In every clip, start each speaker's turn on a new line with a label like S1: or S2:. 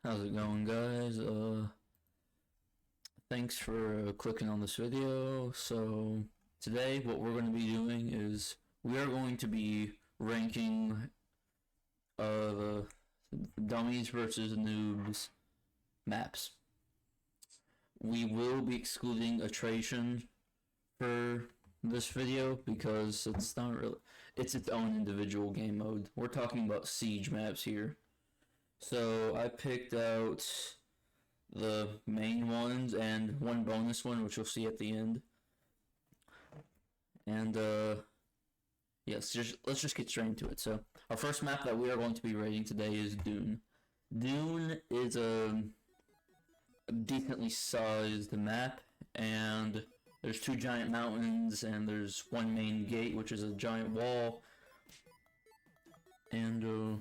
S1: How's it going, guys? Thanks for clicking on this video. So today what we're going to be doing is we are going to be ranking the Dummies versus Noobs maps. We will be excluding Attrition for this video because it's not really, it's its own individual game mode. We're talking about siege maps here. So I picked out the main ones and one bonus one, which you'll see at the end. And yes, let's just get straight into it. So our first map that we are going to be rating today is Dune. Dune is a decently sized map, and there's two giant mountains, and there's one main gate, which is a giant wall, and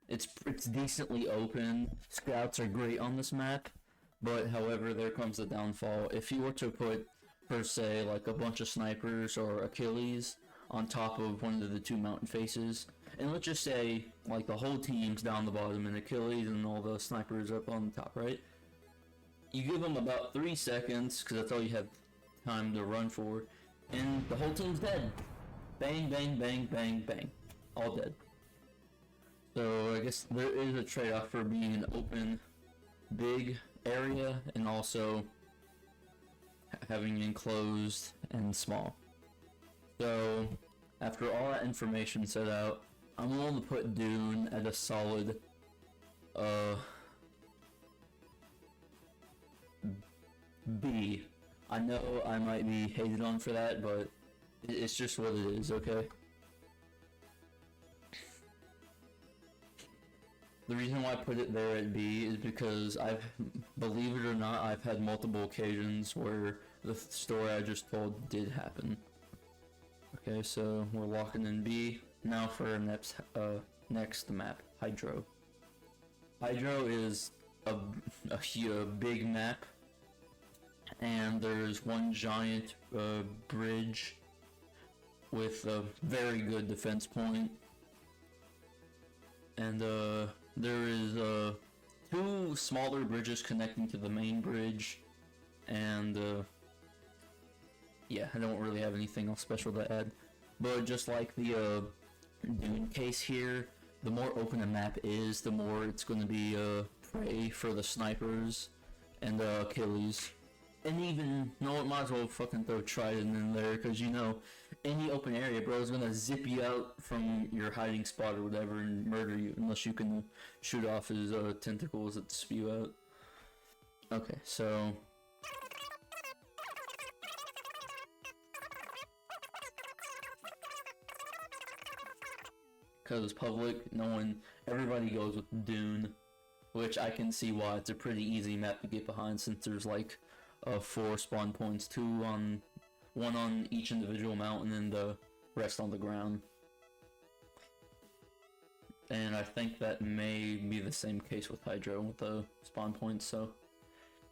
S1: it's decently open. Scouts are great on this map, but however, there comes the downfall. If you were to put, per se, like a bunch of snipers or Achilles on top of one of the two mountain faces, and let's just say like the whole team's down the bottom and Achilles and all the snipers up on the top, right? You give them about 3 seconds, because that's all you have time to run for, and the whole team's dead. Bang, bang, bang, bang, bang. All dead. So I guess there is a trade-off for being an open, big area, and also having enclosed and small. So after all that information set out, I'm willing to put Dune at a solid B. I know I might be hated on for that, but it's just what it is, okay? The reason why I put it there at B is because believe it or not, I've had multiple occasions where the story I just told did happen. Okay, so we're locking in B. Now for our next map, Hydro. Hydro is a big map, and there's one giant bridge with a very good defense point, and there is two smaller bridges connecting to the main bridge, and yeah, I don't really have anything else special to add. But just like the Dune case here, the more open a map is, the more it's going to be prey for the snipers and Achilles. And even, no, it might as well fucking throw Trident in there, because you know, any open area, bro, is gonna zip you out from your hiding spot or whatever and murder you, unless you can shoot off his tentacles that spew out. Okay, so because it's public, everybody goes with Dune, which I can see why. It's a pretty easy map to get behind, since there's like 4 spawn points, one on each individual mountain and the rest on the ground. And I think that may be the same case with Hydro with the spawn points. So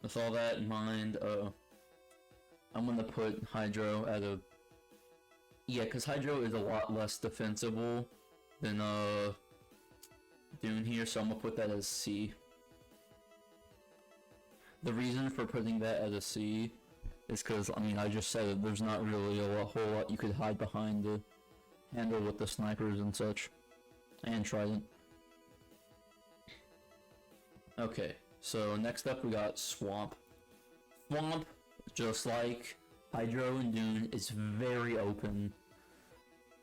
S1: with all that in mind, I'm gonna put Hydro at a, yeah, because Hydro is a lot less defensible than Dune here, so I'm gonna put that as C. The reason for putting that at a C is because, I mean, I just said it, there's not really a whole lot you could hide behind to handle with the snipers and such, and Trident. Okay, so next up we got Swamp. Swamp, just like Hydro and Dune, is very open.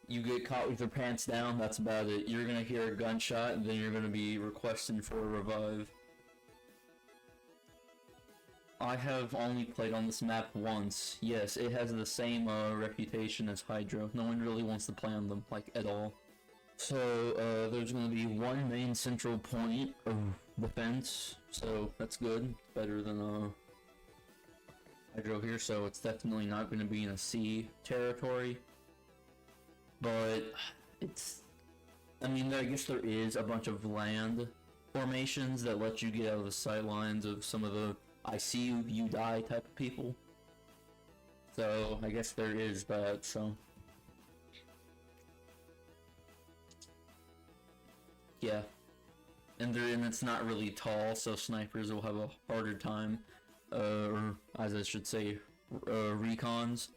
S1: You get caught with your pants down, that's about it. You're gonna hear a gunshot, and then you're gonna be requesting for a revive. I have only played on this map once. Yes, it has the same reputation as Hydro. No one really wants to play on them, like, at all. So, there's going to be one main central point of defense, so that's good. It's better than Hydro here, so it's definitely not going to be in a C territory. But it's, I mean, I guess there is a bunch of land formations that let you get out of the sight lines of some of the I see you, you die type of people. So I guess there is that, so yeah. and it's not really tall, so snipers will have a harder time, or as I should say, recons.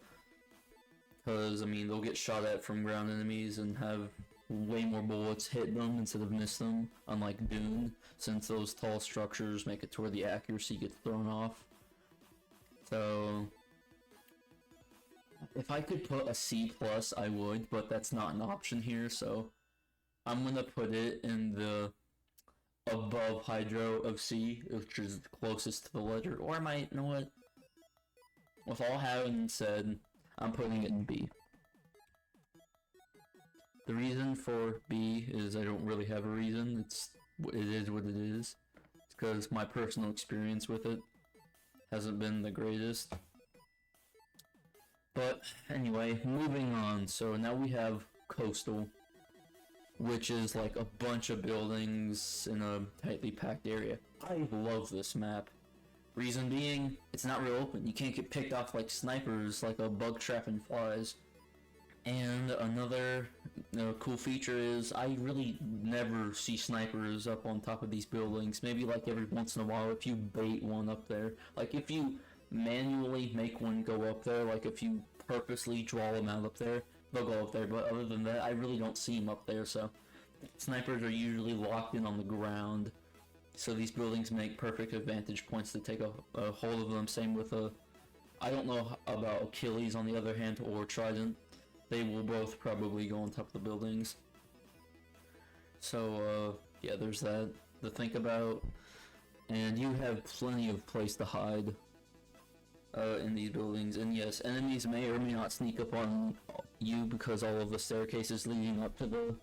S1: Because, I mean, they'll get shot at from ground enemies and have way more bullets hit them instead of miss them, unlike Dune, since those tall structures make it to where the accuracy gets thrown off. So, if I could put a C+, I would, but that's not an option here, so I'm gonna put it in the above Hydro of C, which is closest to the letter, or I might, you know what? With all having said, I'm putting it in B. The reason for B is I don't really have a reason. It is what it is. It's because my personal experience with it hasn't been the greatest. But anyway, moving on. So now we have Coastal, which is like a bunch of buildings in a tightly packed area. I love this map. Reason being, it's not real open. You can't get picked off like snipers, like a bug trapping flies. And another cool feature is I really never see snipers up on top of these buildings. Maybe like every once in a while if you bait one up there. Like if you manually make one go up there, like if you purposely draw them out up there, they'll go up there. But other than that, I really don't see them up there, so snipers are usually locked in on the ground. So these buildings make perfect advantage points to take a hold of them. Same with I don't know about Achilles on the other hand, or Trident. They will both probably go on top of the buildings. So yeah, there's that to think about. And you have plenty of place to hide in these buildings. And yes, enemies may or may not sneak up on you because all of the staircases leading up to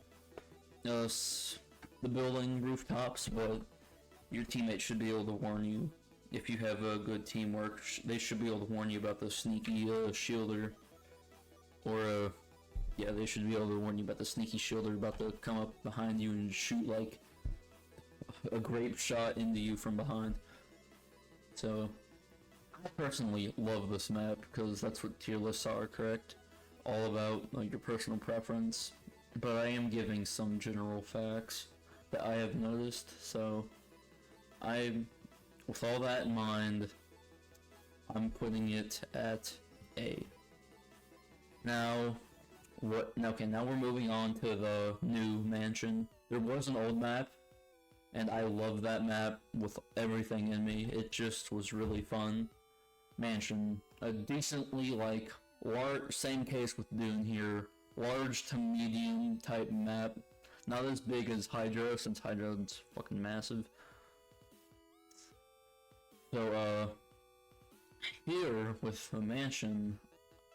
S1: the building rooftops, but your teammates should be able to warn you. If you have good teamwork, they should be able to warn you about the sneaky shielder. Or, yeah, they should be able to warn you about the sneaky shielder about to come up behind you and shoot, like, a grape shot into you from behind. So, I personally love this map, because that's what tier lists are, correct? All about, like, your personal preference. But I am giving some general facts that I have noticed, so with all that in mind, I'm putting it at A. Now we're moving on to the new mansion. There was an old map, and I love that map with everything in me. It just was really fun. Mansion, a decently, like, large, same case with Dune here, large to medium type map. Not as big as Hydro, since Hydro's fucking massive. So, here with the mansion,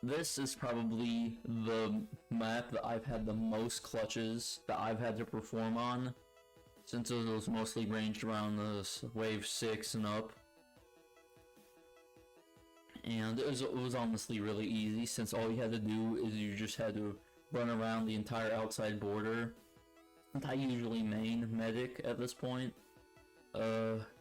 S1: this is probably the map that I've had the most clutches that I've had to perform on, since it was mostly ranged around this wave 6 and up. And it was honestly really easy, since all you had to do is you just had to run around the entire outside border. I usually main medic at this point.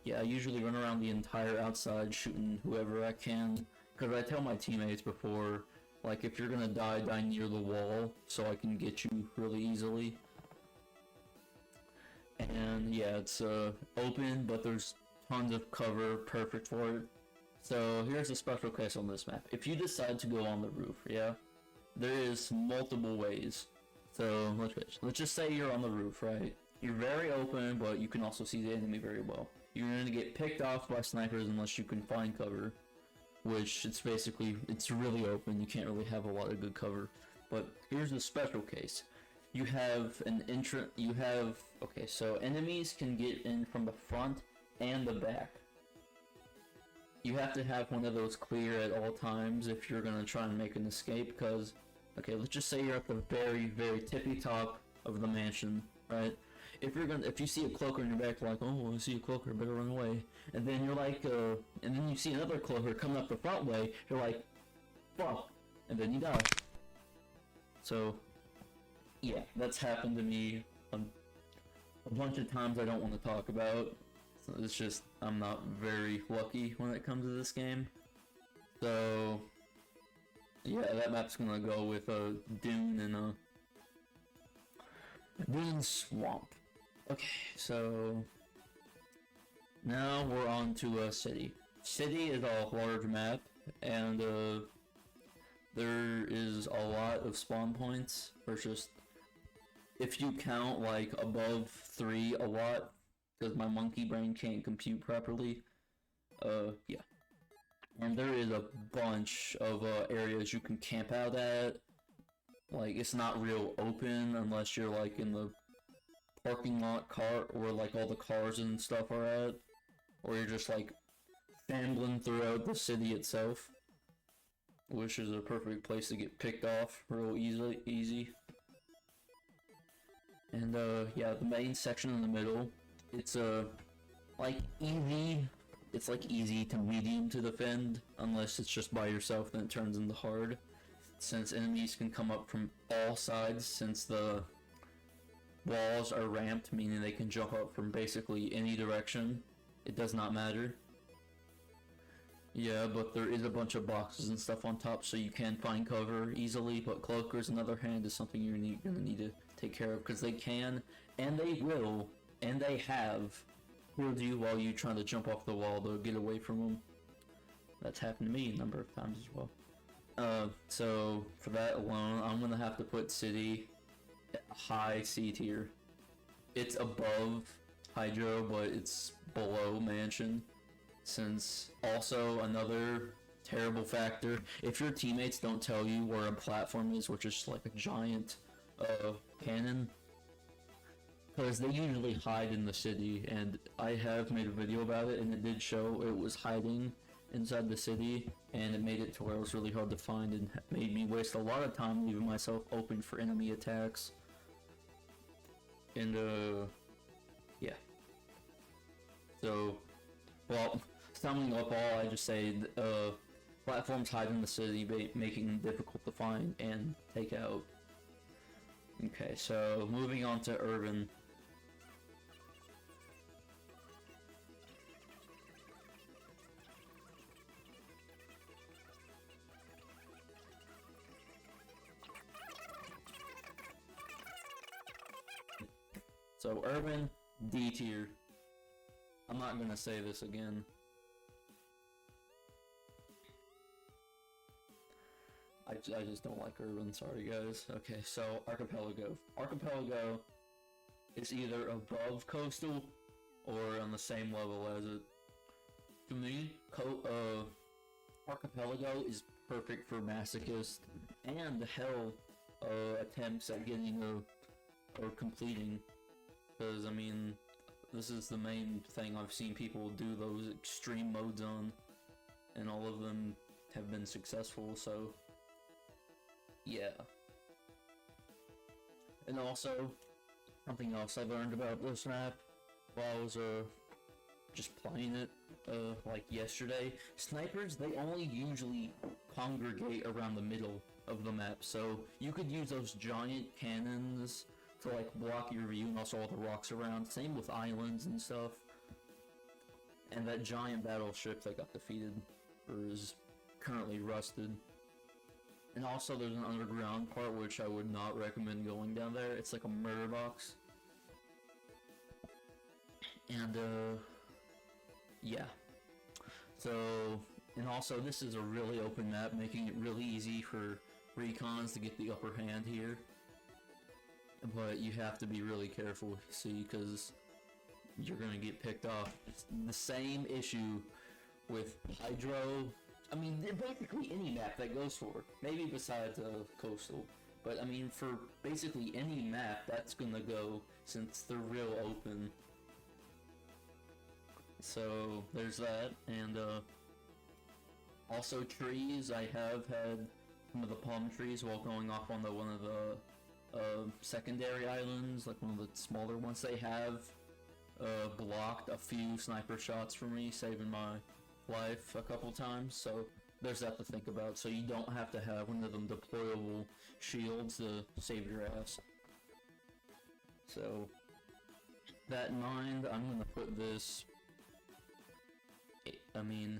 S1: Yeah, I usually run around the entire outside shooting whoever I can, because I tell my teammates before, like, if you're gonna die near the wall, so I can get you really easily. And yeah, it's open, but there's tons of cover, perfect for it. So here's a special case on this map. If you decide to go on the roof, yeah, there is multiple ways. So let's just say you're on the roof, right? You're very open, but you can also see the enemy very well. You're going to get picked off by snipers unless you can find cover, which it's really open. You can't really have a lot of good cover. But here's the special case. You have okay, so enemies can get in from the front and the back. You have to have one of those clear at all times if you're going to try and make an escape, because, okay, let's just say you're at the very, very tippy top of the mansion, right? If you see a cloaker in your back, like, oh, I see a cloaker, better run away. And then you're like, and then you see another cloaker coming up the front way, you're like, fuck, and then you die. So, yeah, that's happened to me a bunch of times I don't want to talk about. So it's just, I'm not very lucky when it comes to this game. So, yeah, that map's gonna go with Dune and Dune Swamp. Okay, so now we're on to a city. City is a large map, and there is a lot of spawn points. Or just if you count like above 3 a lot, because my monkey brain can't compute properly. Yeah. And there is a bunch of areas you can camp out at. Like, it's not real open unless you're like in the parking lot car where like all the cars and stuff are at. Or you're just like shambling throughout the city itself. Which is a perfect place to get picked off real easy. And yeah, the main section in the middle, it's like easy. It's like easy to medium to defend, unless it's just by yourself, then it turns into hard. Since enemies can come up from all sides, since the walls are ramped, meaning they can jump up from basically any direction. It does not matter. Yeah, but there is a bunch of boxes and stuff on top, so you can find cover easily, but cloakers, on the other hand, is something you're gonna need to take care of, because they can, and they will, and they have killed you while you trying to jump off the wall to get away from them. That's happened to me a number of times as well. So for that alone, I'm gonna have to put city at high C tier. It's above Hydro, but it's below Mansion. Since also another terrible factor, if your teammates don't tell you where a platform is, which is like a giant cannon, because they usually hide in the city, and I have made a video about it, and it did show it was hiding inside the city, and it made it to where it was really hard to find, and made me waste a lot of time leaving myself open for enemy attacks. And yeah. So, well, summing up all, I just say platforms hide in the city, making them difficult to find and take out. Okay, so moving on to urban. So urban, D tier. I'm not gonna say this again. I just don't like urban, sorry guys. Okay, so archipelago. Archipelago is either above coastal or on the same level as it. To me, archipelago is perfect for masochist and hell attempts at getting or completing. Because, I mean, this is the main thing I've seen people do those extreme modes on, and all of them have been successful, so yeah. And also, something else I learned about this map while I was just playing it like yesterday, snipers, they only usually congregate around the middle of the map, so you could use those giant cannons to like block your view, and also all the rocks around. Same with islands and stuff. And that giant battleship that got defeated or is currently rusted. And also there's an underground part which I would not recommend going down there. It's like a murder box. And yeah. So, and also this is a really open map, making it really easy for recons to get the upper hand here. But you have to be really careful, see, because you're gonna get picked off. It's the same issue with Hydro. I mean, basically any map that goes for, maybe besides Coastal. But I mean, for basically any map, that's gonna go, since they're real open. So, there's that, and also trees. I have had some of the palm trees while going off on one of the secondary islands, like one of the smaller ones. They have blocked a few sniper shots for me, saving my life a couple times, so there's that to think about. So you don't have to have one of them deployable shields to save your ass. So, that in mind, I'm gonna put this, I mean,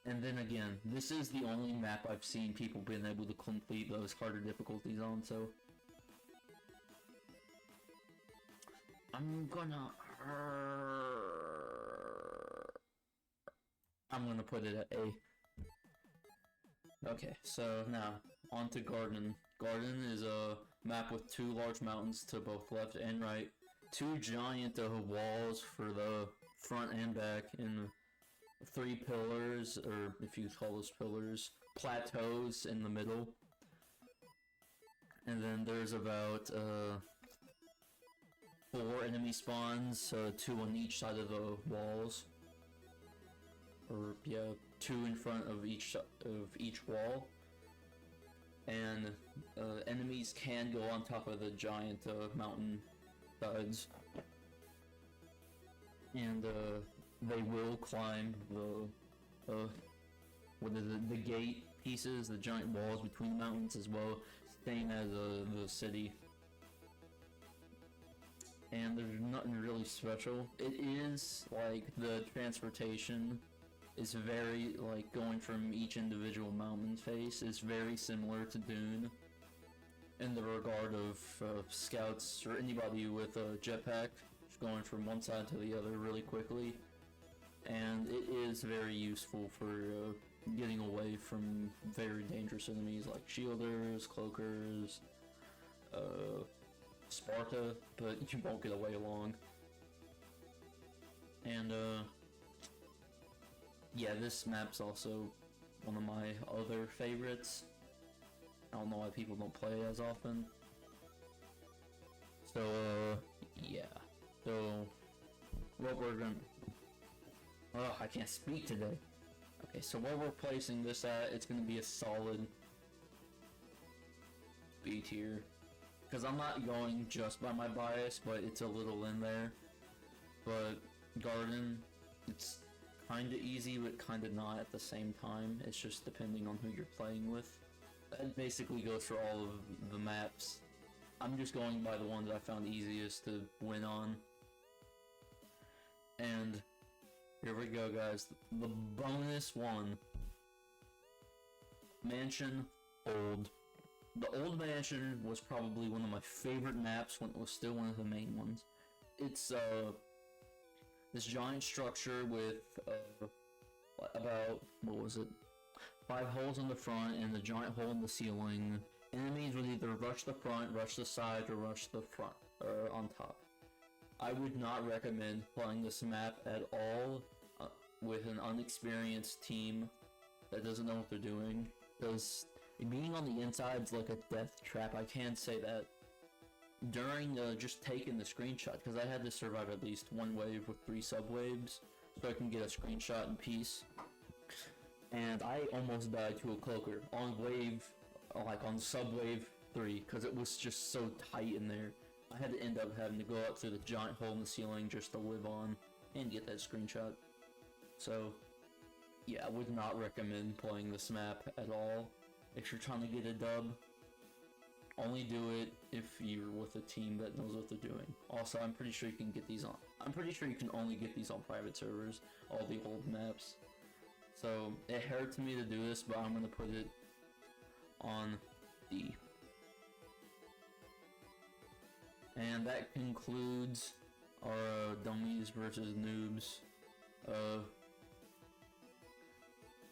S1: and then again, this is the only map I've seen people being able to complete those harder difficulties on, so I'm gonna put it at A. Okay, so now on to Garden. Garden is a map with 2 large mountains to both left and right, 2 giant walls for the front and back, and 3 pillars, or if you call those pillars, plateaus in the middle. And then there's about 4 enemy spawns, 2 on each side of the walls. Or yeah, 2 in front of each wall. And enemies can go on top of the giant mountain sides. And they will climb the the gate pieces, the giant walls between the mountains as well, same as the city. And there's nothing really special. It is like the transportation is very, like, going from each individual mountain face is very similar to Dune in the regard of scouts or anybody with a jetpack just going from one side to the other really quickly. And it is very useful for getting away from very dangerous enemies like shielders, cloakers, Sparta, but you won't get away long. And yeah, this map's also one of my other favorites. I don't know why people don't play it as often. So yeah. So what we're gonna... Oh, I can't speak today. Okay, so where we're placing this at, it's gonna be a solid B tier. Because I'm not going just by my bias, but it's a little in there. But Garden, it's kinda easy, but kinda not at the same time. It's just depending on who you're playing with. That basically goes for all of the maps. I'm just going by the ones I found easiest to win on. And here we go, guys. The bonus one. Mansion Old. The Old Mansion was probably one of my favorite maps when it was still one of the main ones. It's this giant structure with about, what was it, 5 holes in the front and a giant hole in the ceiling. Enemies would either rush the front, rush the side, or rush the front, or on top. I would not recommend playing this map at all with an unexperienced team that doesn't know what they're doing, because being on the inside is like a death trap. I can say that. During just taking the screenshot, because I had to survive at least one wave with 3 subwaves, so I can get a screenshot in peace. And I almost died to a cloaker on wave, like on subwave 3, because it was just so tight in there. I had to end up having to go up through the giant hole in the ceiling just to live on and get that screenshot. So yeah, I would not recommend playing this map at all. If you're trying to get a dub, only do it if you're with a team that knows what they're doing. Also, I'm pretty sure you can get these on... I'm pretty sure you can only get these on private servers, all the old maps. So, it hurts me to do this, but I'm gonna put it on D. And that concludes our Dummies versus Noobs.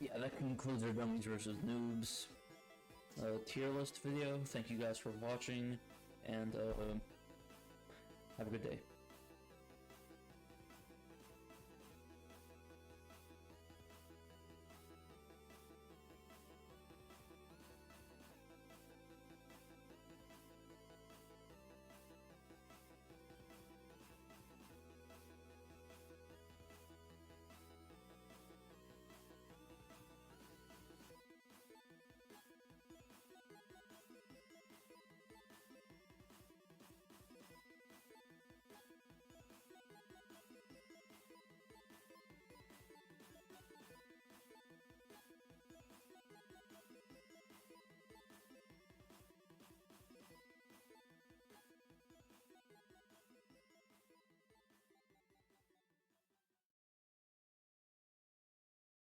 S1: Yeah, that concludes our Dummies versus Noobs tier list video. Thank you guys for watching, and have a good day.